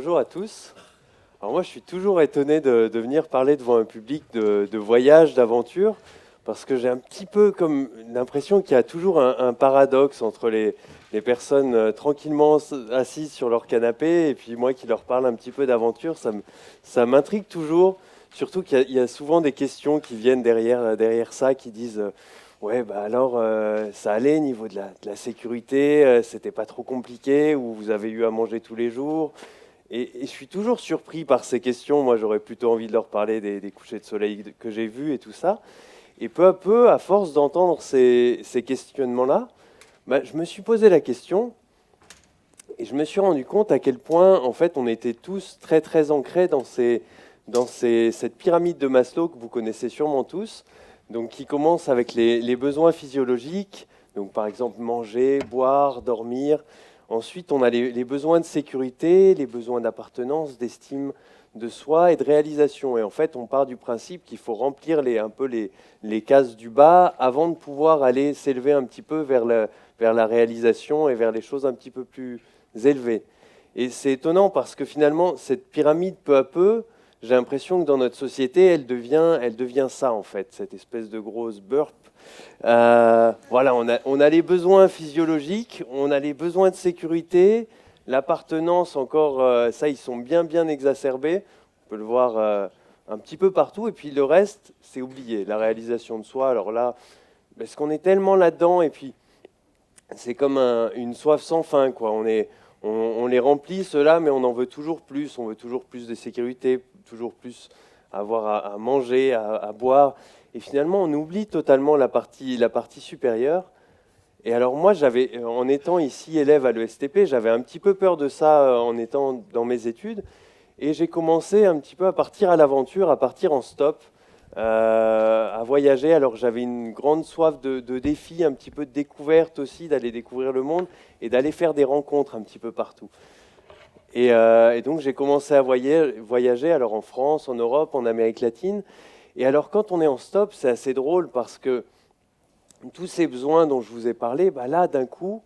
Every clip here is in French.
bonjour à tous. Alors moi, je suis toujours étonné de venir parler devant un public de voyage, d'aventure, parce que j'ai un petit peu comme l'impression qu'il y a toujours un paradoxe entre les personnes tranquillement assises sur leur canapé et puis moi qui leur parle un petit peu d'aventure. Ça m'intrigue toujours, surtout qu'il y a souvent des questions qui viennent derrière ça, qui disent ouais, bah alors ça allait niveau de la sécurité, c'était pas trop compliqué, ou vous avez eu à manger tous les jours. Et je suis toujours surpris par ces questions. Moi, j'aurais plutôt envie de leur parler des couchers de soleil que j'ai vus et tout ça. Et peu à peu, à force d'entendre ces questionnements-là, bah, je me suis posé la question et je me suis rendu compte à quel point, en fait, on était tous très, très ancrés cette pyramide de Maslow que vous connaissez sûrement tous, donc qui commence avec les besoins physiologiques, donc par exemple manger, boire, dormir. Ensuite, on a les besoins de sécurité, les besoins d'appartenance, d'estime de soi et de réalisation. Et en fait, on part du principe qu'il faut remplir un peu les cases du bas avant de pouvoir aller s'élever un petit peu vers la réalisation et vers les choses un petit peu plus élevées. Et c'est étonnant parce que finalement, cette pyramide, peu à peu, j'ai l'impression que dans notre société, elle devient ça, en fait, cette espèce de grosse burp. Voilà, on a les besoins physiologiques, on a les besoins de sécurité, l'appartenance encore, ça, ils sont bien, bien exacerbés. On peut le voir un petit peu partout. Et puis le reste, c'est oublié. La réalisation de soi, alors là, parce qu'on est tellement là-dedans, et puis c'est comme une soif sans fin, quoi. On les remplit, ceux-là, mais on en veut toujours plus. On veut toujours plus de sécurité, toujours plus avoir à manger, à boire. Et finalement, on oublie totalement la partie supérieure. Et alors moi, en étant ici élève à l'ESTP, j'avais un petit peu peur de ça en étant dans mes études. Et j'ai commencé un petit peu à partir à l'aventure, à partir en stop, à voyager. Alors j'avais une grande soif de défis, un petit peu de découverte aussi, d'aller découvrir le monde et d'aller faire des rencontres un petit peu partout. Et donc j'ai commencé à voyager, alors en France, en Europe, en Amérique latine. Et alors quand on est en stop, c'est assez drôle parce que tous ces besoins dont je vous ai parlé, bah là d'un coup,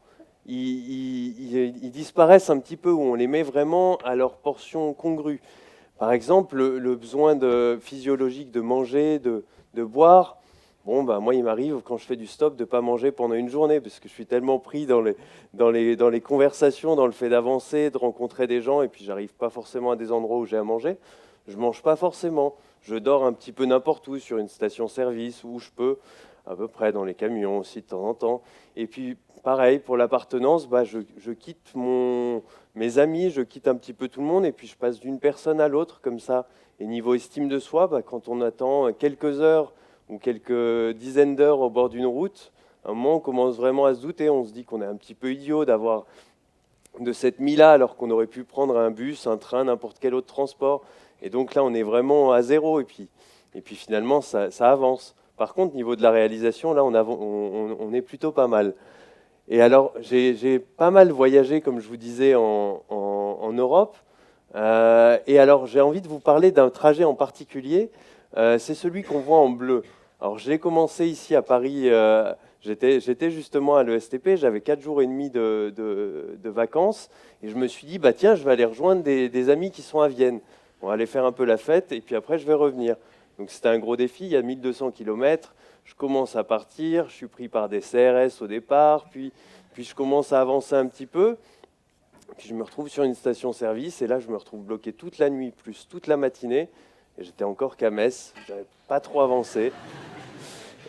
ils disparaissent un petit peu, ou on les met vraiment à leur portion congrue. Par exemple, le besoin physiologique de manger, de boire. Bon, bah, moi, il m'arrive, quand je fais du stop, de ne pas manger pendant une journée, parce que je suis tellement pris dans les conversations, dans le fait d'avancer, de rencontrer des gens, et puis j'arrive pas forcément à des endroits où j'ai à manger. Je mange pas forcément. Je dors un petit peu n'importe où, sur une station-service, où je peux, à peu près dans les camions aussi de temps en temps. Et puis, pareil, pour l'appartenance, bah, je quitte mes amis, je quitte un petit peu tout le monde, et puis je passe d'une personne à l'autre, comme ça. Et niveau estime de soi, bah, quand on attend quelques heures ou quelques dizaines d'heures au bord d'une route, à un moment, on commence vraiment à se douter. On se dit qu'on est un petit peu idiot d'avoir de cette mie-là, alors qu'on aurait pu prendre un bus, un train, n'importe quel autre transport. Et donc là, on est vraiment à zéro. Et puis finalement, ça avance. Par contre, niveau de la réalisation, là, on est plutôt pas mal. Et alors, j'ai pas mal voyagé, comme je vous disais, en Europe. Et alors, j'ai envie de vous parler d'un trajet en particulier. C'est celui qu'on voit en bleu. Alors, j'ai commencé ici à Paris. J'étais justement à l'ESTP. J'avais 4 jours et demi de vacances. Et je me suis dit, bah tiens, je vais aller rejoindre des amis qui sont à Vienne. On va aller faire un peu la fête. Et puis après, je vais revenir. Donc, c'était un gros défi. Il y a 1200 kilomètres. Je commence à partir. Je suis pris par des CRS au départ. Puis je commence à avancer un petit peu. Puis je me retrouve sur une station-service et là, je me retrouve bloqué toute la nuit, plus toute la matinée. Et j'étais encore qu'à Metz, je n'avais pas trop avancé.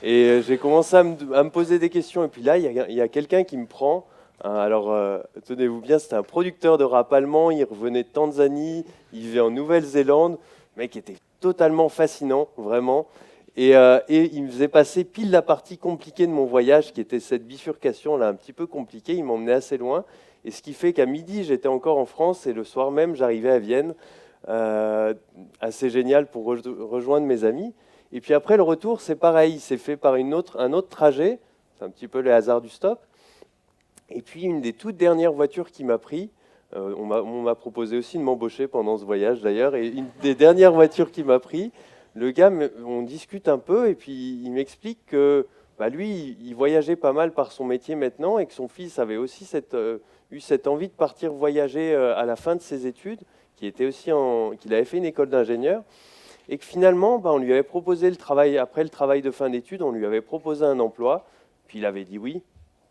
Et j'ai commencé à me poser des questions. Et puis là, il y a quelqu'un qui me prend. Alors, tenez-vous bien, c'était un producteur de rap allemand. Il revenait de Tanzanie, il vivait en Nouvelle-Zélande. Le mec était totalement fascinant, vraiment. Et il me faisait passer pile la partie compliquée de mon voyage, qui était cette bifurcation là, un petit peu compliquée. Il m'emmenait assez loin. Et ce qui fait qu'à midi, j'étais encore en France et le soir même, j'arrivais à Vienne. Assez génial pour rejoindre mes amis. Et puis après, le retour, c'est pareil. C'est fait par un autre trajet. C'est un petit peu les hasards du stop. Et puis, une des toutes dernières voitures qui m'a pris, on m'a proposé aussi de m'embaucher pendant ce voyage d'ailleurs. Et une des dernières voitures qui m'a pris, le gars, on discute un peu et puis il m'explique que bah, lui, il voyageait pas mal par son métier maintenant et que son fils avait aussi eu cette envie de partir voyager à la fin de ses études, qu'il avait fait une école d'ingénieur, et que finalement, on lui avait proposé le travail, après le travail de fin d'études, on lui avait proposé un emploi, puis il avait dit oui,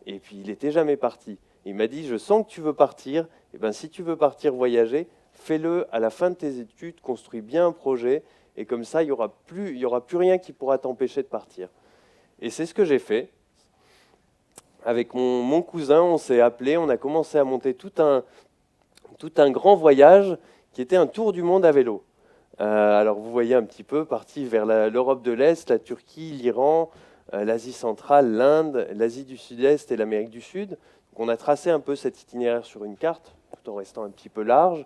et puis il n'était jamais parti. Il m'a dit, je sens que tu veux partir, et ben si tu veux partir voyager, fais-le à la fin de tes études, construis bien un projet, et comme ça, il y aura plus rien qui pourra t'empêcher de partir. Et c'est ce que j'ai fait. Avec mon cousin, on s'est appelé, on a commencé à monter tout un grand voyage qui était un tour du monde à vélo. Alors vous voyez un petit peu, parti vers l'Europe de l'Est, la Turquie, l'Iran, l'Asie centrale, l'Inde, l'Asie du Sud-Est et l'Amérique du Sud. Donc on a tracé un peu cet itinéraire sur une carte, tout en restant un petit peu large.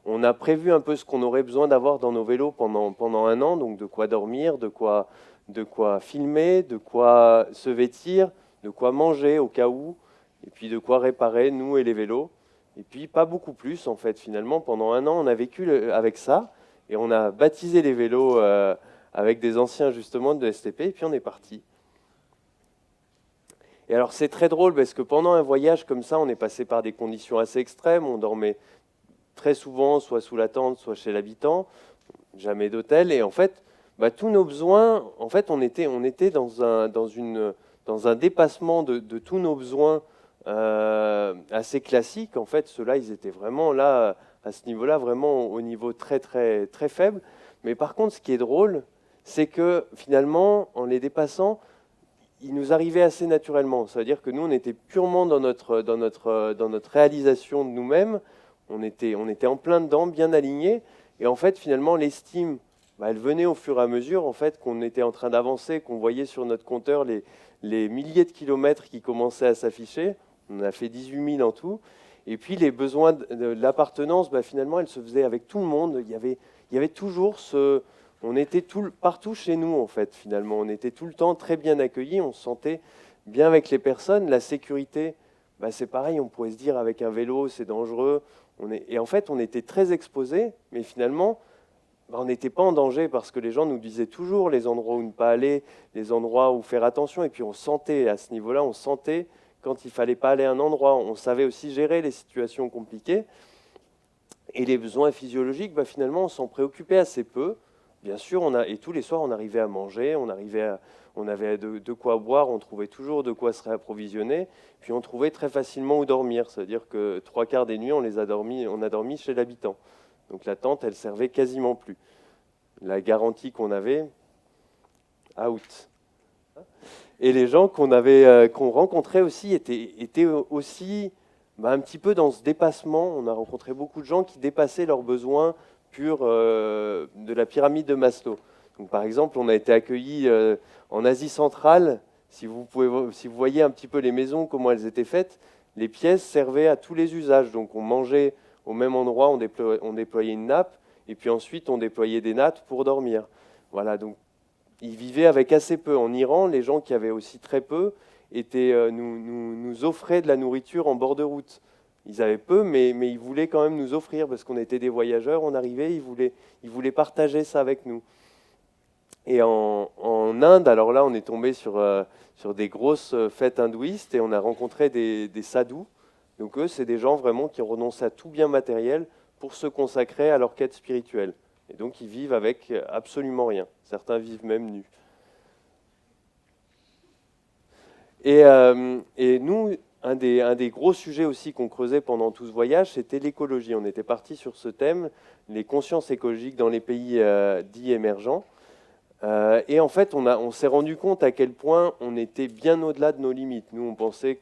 On a prévu un peu ce qu'on aurait besoin d'avoir dans nos vélos pendant un an, donc de quoi dormir, de quoi filmer, de quoi se vêtir, de quoi manger au cas où, et puis de quoi réparer, nous et les vélos. Et puis pas beaucoup plus, en fait, finalement. Pendant un an, on a vécu avec ça. Et on a baptisé les vélos avec des anciens justement de STP, et puis on est parti. Et alors c'est très drôle parce que pendant un voyage comme ça, on est passé par des conditions assez extrêmes. On dormait très souvent, soit sous la tente, soit chez l'habitant, jamais d'hôtel. Et en fait, tous nos besoins, en fait, on était dans un dépassement de tous nos besoins assez classiques. En fait, ceux-là, ils étaient vraiment là à ce niveau-là, vraiment au niveau très, très, très faible. Mais par contre, ce qui est drôle, c'est que finalement, en les dépassant, ils nous arrivaient assez naturellement. Ça veut dire que nous, on était purement dans notre réalisation de nous-mêmes. On était en plein dedans, bien alignés. Et en fait, finalement, l'estime, elle venait au fur et à mesure en fait, qu'on était en train d'avancer, qu'on voyait sur notre compteur les milliers de kilomètres qui commençaient à s'afficher. On a fait 18 000 en tout. Et puis les besoins de l'appartenance, finalement, elles se faisaient avec tout le monde. Il y avait toujours on était partout chez nous, en fait, finalement. On était tout le temps très bien accueillis, on se sentait bien avec les personnes. La sécurité, c'est pareil, on pourrait se dire avec un vélo, c'est dangereux. Et en fait, on était très exposés, mais finalement, on n'était pas en danger parce que les gens nous disaient toujours les endroits où ne pas aller, les endroits où faire attention. Et puis on sentait, à ce niveau-là, on sentait quand il ne fallait pas aller à un endroit. On savait aussi gérer les situations compliquées. Et les besoins physiologiques, finalement, on s'en préoccupait assez peu. Bien sûr, et tous les soirs, on arrivait à manger, on avait de quoi boire, on trouvait toujours de quoi se réapprovisionner. Puis on trouvait très facilement où dormir. C'est-à-dire que 3/4 des nuits, on a dormi chez l'habitant. Donc la tente, elle servait quasiment plus. La garantie qu'on avait, out. Et les gens qu'on rencontrait aussi étaient aussi un petit peu dans ce dépassement. On a rencontré beaucoup de gens qui dépassaient leurs besoins purs de la pyramide de Maslow. Donc, par exemple, on a été accueillis en Asie centrale. Si vous voyez un petit peu les maisons, comment elles étaient faites, les pièces servaient à tous les usages. Donc on mangeait au même endroit, on déployait une nappe, et puis ensuite on déployait des nattes pour dormir. Voilà, donc ils vivaient avec assez peu. En Iran, les gens qui avaient aussi très peu nous offraient de la nourriture en bord de route. Ils avaient peu, mais ils voulaient quand même nous offrir, parce qu'on était des voyageurs, on arrivait, ils voulaient partager ça avec nous. Et en Inde, alors là, on est tombé sur des grosses fêtes hindouistes, et on a rencontré des sadhus. Donc eux, c'est des gens vraiment qui ont renoncé à tout bien matériel pour se consacrer à leur quête spirituelle. Et donc ils vivent avec absolument rien. Certains vivent même nus. Et nous, un des gros sujets aussi qu'on creusait pendant tout ce voyage, c'était l'écologie. On était parti sur ce thème, les consciences écologiques dans les pays dits émergents. Et en fait, on s'est rendu compte à quel point on était bien au-delà de nos limites. Nous, on pensait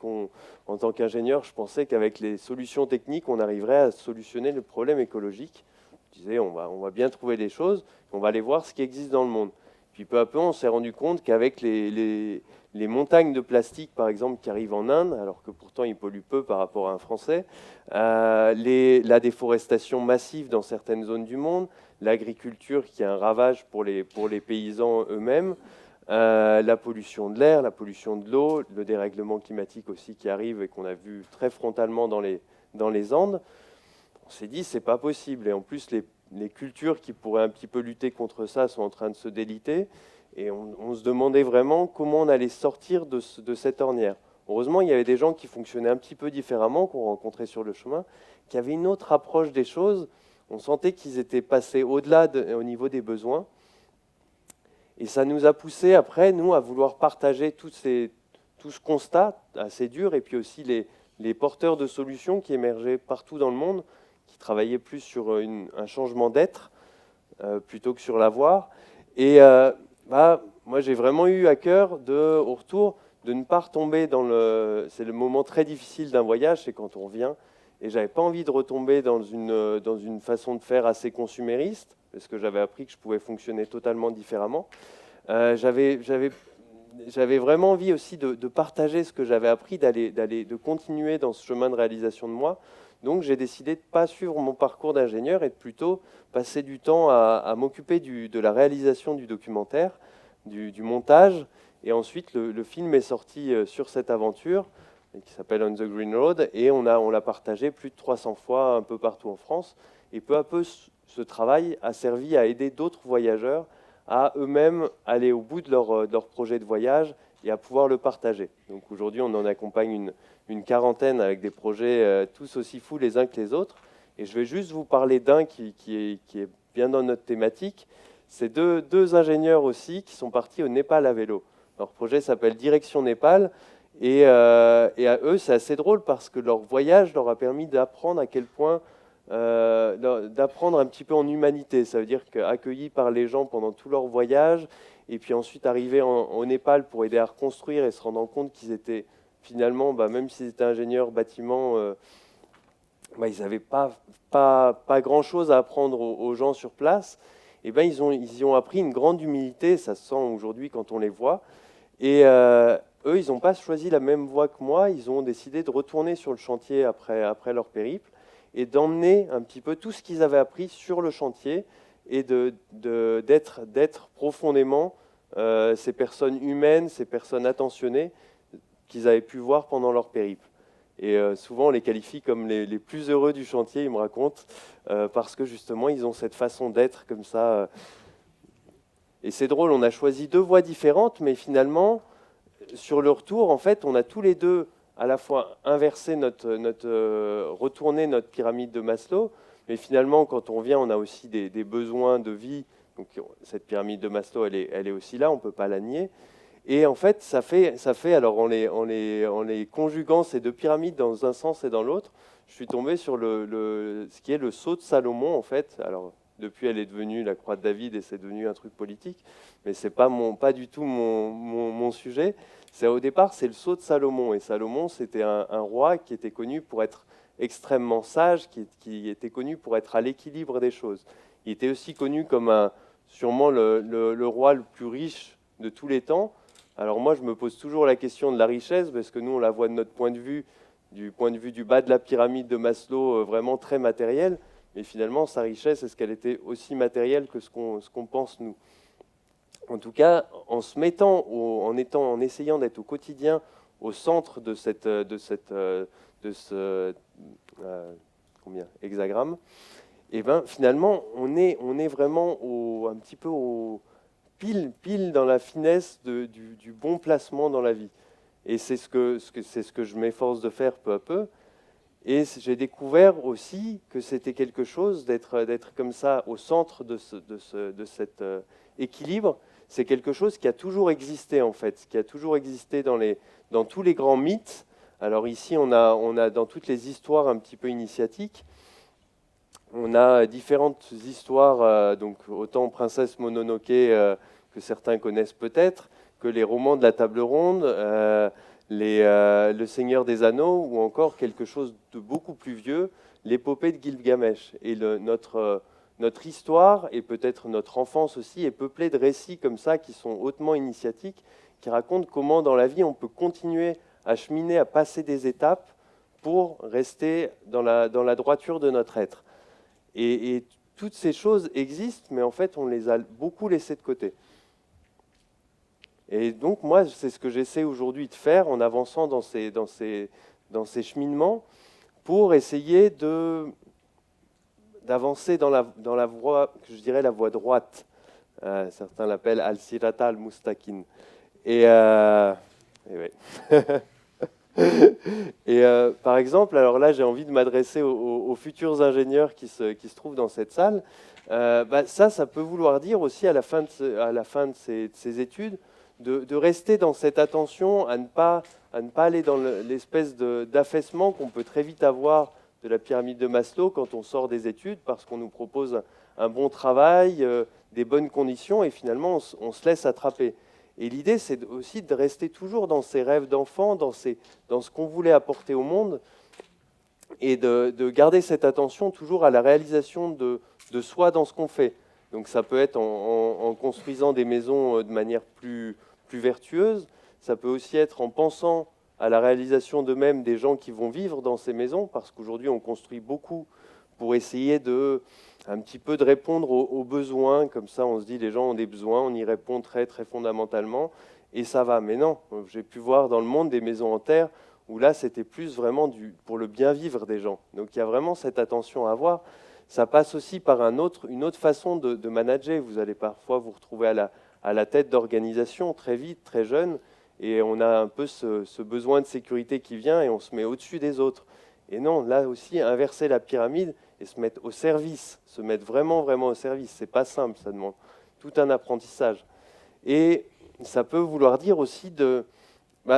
en tant qu'ingénieur, je pensais qu'avec les solutions techniques, on arriverait à solutionner le problème écologique. Je disais, on va bien trouver les choses, on va aller voir ce qui existe dans le monde. Puis peu à peu, on s'est rendu compte qu'avec les montagnes de plastique, par exemple, qui arrivent en Inde, alors que pourtant ils polluent peu par rapport à un Français, la déforestation massive dans certaines zones du monde, l'agriculture qui est un ravage pour les paysans eux-mêmes, la pollution de l'air, la pollution de l'eau, le dérèglement climatique aussi qui arrive et qu'on a vu très frontalement dans les Andes, on s'est dit c'est pas possible. Et en plus, les cultures qui pourraient un petit peu lutter contre ça sont en train de se déliter. Et on se demandait vraiment comment on allait sortir de cette ornière. Heureusement, il y avait des gens qui fonctionnaient un petit peu différemment, qu'on rencontrait sur le chemin, qui avaient une autre approche des choses. On sentait qu'ils étaient passés au-delà au niveau des besoins. Et ça nous a poussé après, nous, à vouloir partager tout ce constat assez dur, et puis aussi les porteurs de solutions qui émergeaient partout dans le monde, qui travaillaient plus sur un changement d'être plutôt que sur l'avoir. Et moi, j'ai vraiment eu à cœur, au retour, de ne pas retomber dans le... C'est le moment très difficile d'un voyage, c'est quand on revient. Et j'avais pas envie de retomber dans une façon de faire assez consumériste, parce que j'avais appris que je pouvais fonctionner totalement différemment. J'avais vraiment envie aussi de partager ce que j'avais appris, de continuer dans ce chemin de réalisation de moi. Donc j'ai décidé de ne pas suivre mon parcours d'ingénieur et de plutôt passer du temps à m'occuper de la réalisation du documentaire, du montage. Et ensuite, le film est sorti sur cette aventure, qui s'appelle On the Green Road, et on l'a partagé plus de 300 fois un peu partout en France. Et peu à peu, ce travail a servi à aider d'autres voyageurs à eux-mêmes aller au bout de leur projet de voyage et à pouvoir le partager. Donc aujourd'hui, on en accompagne une quarantaine avec des projets tous aussi fous les uns que les autres. Et je vais juste vous parler d'un qui est bien dans notre thématique. C'est deux ingénieurs aussi qui sont partis au Népal à vélo. Leur projet s'appelle Direction Népal. Et à eux, c'est assez drôle parce que leur voyage leur a permis d'apprendre à quel point, d'apprendre un petit peu en humanité. Ça veut dire qu'accueillis par les gens pendant tout leur voyage, et puis ensuite arriver au Népal pour aider à reconstruire et se rendre compte qu'ils étaient finalement, même s'ils étaient ingénieurs bâtiments, ils n'avaient pas grand-chose à apprendre aux gens sur place. Et ils y ont appris une grande humilité, ça se sent aujourd'hui quand on les voit. Et eux, ils n'ont pas choisi la même voie que moi. Ils ont décidé de retourner sur le chantier après leur périple et d'emmener un petit peu tout ce qu'ils avaient appris sur le chantier et d'être profondément ces personnes humaines, ces personnes attentionnées qu'ils avaient pu voir pendant leur périple. Et souvent, on les qualifie comme les plus heureux du chantier, ils me racontent, parce que justement, ils ont cette façon d'être comme ça. Et c'est drôle, on a choisi deux voies différentes, mais finalement, sur le retour, en fait, on a tous les deux à la fois inversé retourné notre pyramide de Maslow, mais finalement, quand on vient, on a aussi des besoins de vie. Donc cette pyramide de Maslow, elle est aussi là, on ne peut pas la nier. Et en fait, ça fait alors en les conjuguant ces deux pyramides dans un sens et dans l'autre, je suis tombé sur ce qui est le sceau de Salomon, en fait. Alors, depuis, elle est devenue la croix de David et c'est devenu un truc politique, mais ce n'est pas du tout mon sujet. Au départ, c'est le sceau de Salomon. Et Salomon, c'était un roi qui était connu pour être extrêmement sage, qui était connu pour être à l'équilibre des choses. Il était aussi connu comme sûrement le roi le plus riche de tous les temps. Alors moi, je me pose toujours la question de la richesse, parce que nous, on la voit de notre point de vue, du point de vue du bas de la pyramide de Maslow, vraiment très matériel. Mais finalement, sa richesse, est-ce qu'elle était aussi matérielle que ce qu'on pense nous? En tout cas, en essayant d'être au quotidien au centre de ce hexagramme, et finalement, on est vraiment un petit peu pile dans la finesse du bon placement dans la vie. Et c'est ce que je m'efforce de faire peu à peu. Et j'ai découvert aussi que c'était quelque chose d'être comme ça au centre de cet équilibre. C'est quelque chose qui a toujours existé en fait, qui a toujours existé dans tous les grands mythes. Alors ici, on a dans toutes les histoires un petit peu initiatiques, on a différentes histoires, donc autant Princesse Mononoke que certains connaissent peut-être, que les romans de la Table Ronde, Le Seigneur des Anneaux, ou encore quelque chose de beaucoup plus vieux, l'épopée de Gilgamesh. Et notre histoire, et peut-être notre enfance aussi, est peuplée de récits comme ça, qui sont hautement initiatiques, qui racontent comment dans la vie on peut continuer à cheminer, à passer des étapes pour rester dans la droiture de notre être. Et toutes ces choses existent, mais en fait on les a beaucoup laissées de côté. Et donc moi, c'est ce que j'essaie aujourd'hui de faire en avançant dans ces cheminements pour essayer d'avancer dans la voie, que je dirais la voie droite. Certains l'appellent al-sirata al-mustaqim. Et ouais. Et par exemple, alors là, j'ai envie de m'adresser aux futurs ingénieurs qui se trouvent dans cette salle. Ça peut vouloir dire aussi à la fin de ces études de rester dans cette attention à ne pas aller dans l'espèce d'affaissement qu'on peut très vite avoir de la pyramide de Maslow quand on sort des études parce qu'on nous propose un bon travail, des bonnes conditions et finalement on se laisse attraper. Et l'idée, c'est aussi de rester toujours dans ses rêves d'enfant, dans ce qu'on voulait apporter au monde et de garder cette attention toujours à la réalisation de soi dans ce qu'on fait. Donc ça peut être en construisant des maisons de manière plus vertueuse, ça peut aussi être en pensant à la réalisation d'eux-mêmes des gens qui vont vivre dans ces maisons, parce qu'aujourd'hui on construit beaucoup pour essayer un petit peu de répondre aux besoins, comme ça on se dit les gens ont des besoins, on y répond très très fondamentalement, et ça va. Mais non, j'ai pu voir dans le monde des maisons en terre où là c'était plus vraiment pour le bien vivre des gens. Donc il y a vraiment cette attention à avoir. Ça passe aussi par une autre façon de manager. Vous allez parfois vous retrouver à la tête d'organisation très vite, très jeune, et on a un peu ce besoin de sécurité qui vient et on se met au-dessus des autres. Et non, là aussi, inverser la pyramide et se mettre au service, se mettre vraiment, vraiment au service. C'est pas simple, ça demande tout un apprentissage. Et ça peut vouloir dire aussi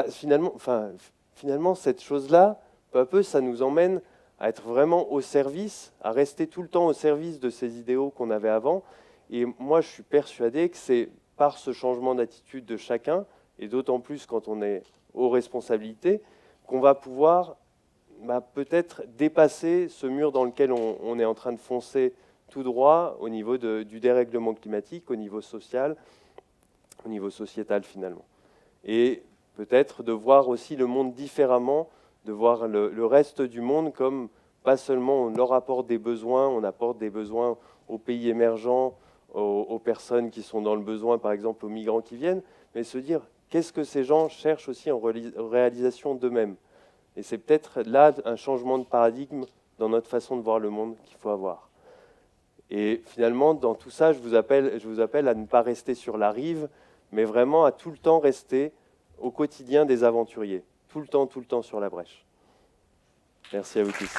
finalement, cette chose-là, peu à peu, ça nous emmène à être vraiment au service, à rester tout le temps au service de ces idéaux qu'on avait avant. Et moi, je suis persuadé que c'est par ce changement d'attitude de chacun, et d'autant plus quand on est aux responsabilités, qu'on va pouvoir peut-être dépasser ce mur dans lequel on est en train de foncer tout droit au niveau du dérèglement climatique, au niveau social, au niveau sociétal finalement. Et peut-être de voir aussi le monde différemment, de voir le reste du monde comme pas seulement on leur apporte des besoins, on apporte des besoins aux pays émergents, aux personnes qui sont dans le besoin, par exemple aux migrants qui viennent, mais se dire qu'est-ce que ces gens cherchent aussi en réalisation d'eux-mêmes. Et c'est peut-être là un changement de paradigme dans notre façon de voir le monde qu'il faut avoir. Et finalement, dans tout ça, je vous appelle à ne pas rester sur la rive, mais vraiment à tout le temps rester au quotidien des aventuriers. Tout le temps sur la brèche. Merci à vous tous.